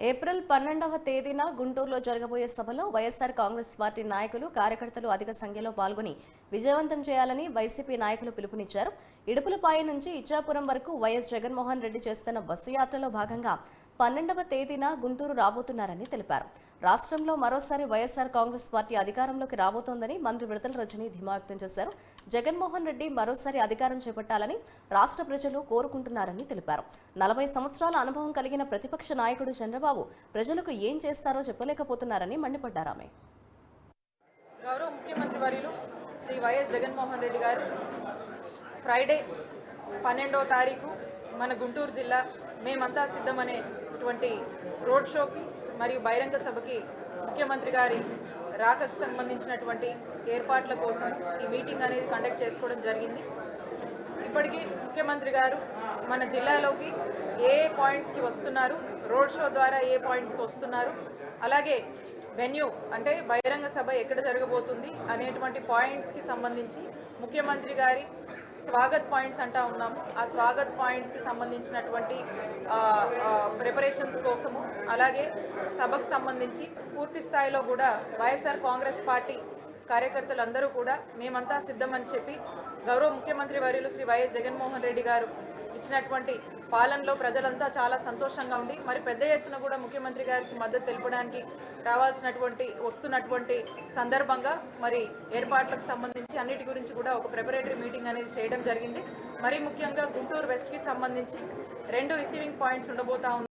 April 12వ తేదీన గుంటూరులో జరగబోయే సభలో వైఎస్సార్ కాంగ్రెస్ పార్టీ నాయకులు, కార్యకర్తలు అధిక సంఖ్యలో పాల్గొని విజయవంతం చేయాలని వైసీపీ నాయకులు పిలుపునిచ్చారు. ఇడుపులపాయ నుంచి ఇచ్చాపురం వరకు వైఎస్ జగన్మోహన్ రెడ్డి చేస్తున్న బస్సు యాత్రలో భాగంగా 12వ తేదీన గుంటూరు రాబోతున్నారని తెలిపారు. రాష్ట్రంలో మరోసారి వైఎస్సార్ కాంగ్రెస్ పార్టీ అధికారంలోకి రాబోతోందని మంత్రి విడతల రజని ధీమా వ్యక్తం చేశారు. జగన్మోహన్ రెడ్డి మరోసారి అధికారం చేపట్టాలని రాష్ట్ర ప్రజలు కోరుకుంటున్నారని తెలిపారు. 40 సంవత్సరాల అనుభవం కలిగిన ప్రతిపక్ష నాయకుడు చంద్రబాబు ప్రజలకు ఏం చేస్తారో చెప్పలేకపోతున్నారని మండిపడ్డారు. ఆమె గౌరవ ముఖ్యమంత్రి వర్యులు శ్రీ వైఎస్ జగన్మోహన్ రెడ్డి గారు ఫ్రైడే 12వ తారీఖు మన గుంటూరు జిల్లా మేమంతా సిద్ధమనేటువంటి రోడ్ షోకి మరియు బహిరంగ సభకి ముఖ్యమంత్రి గారి రాకకు సంబంధించినటువంటి ఏర్పాట్ల కోసం ఈ మీటింగ్ అనేది కండక్ట్ చేసుకోవడం జరిగింది. ఇప్పటికీ ముఖ్యమంత్రి గారు మన జిల్లాలోకి ఏ పాయింట్స్కి వస్తున్నారు, రోడ్ షో ద్వారా ఏ పాయింట్స్కి వస్తున్నారు, అలాగే వెన్యూ అంటే బహిరంగ సభ ఎక్కడ జరగబోతుంది అనేటువంటి పాయింట్స్కి సంబంధించి ముఖ్యమంత్రి గారి స్వాగత్ పాయింట్స్ అంటా ఉన్నాము. ఆ స్వాగత్ పాయింట్స్కి సంబంధించినటువంటి ప్రిపరేషన్స్ కోసము, అలాగే సభకు సంబంధించి పూర్తి స్థాయిలో కూడా వైఎస్ఆర్ కాంగ్రెస్ పార్టీ కార్యకర్తలందరూ కూడా మేమంతా సిద్ధమని చెప్పి గౌరవ ముఖ్యమంత్రి వర్యులు శ్రీ వైఎస్ జగన్మోహన్ రెడ్డి గారు ఇచ్చినటువంటి పాలనలో ప్రజలంతా చాలా సంతోషంగా ఉండి మరి పెద్ద ఎత్తున కూడా ముఖ్యమంత్రి గారికి మద్దతు తెలపడానికి వస్తున్నటువంటి సందర్భంగా మరి ఏర్పాట్లకు సంబంధించి అన్నిటి గురించి కూడా ఒక ప్రిపరేటరీ మీటింగ్ అనేది చేయడం జరిగింది. మరి ముఖ్యంగా గుంటూరు వెస్ట్కి సంబంధించి 2 రిసీవింగ్ పాయింట్స్ ఉండబోతా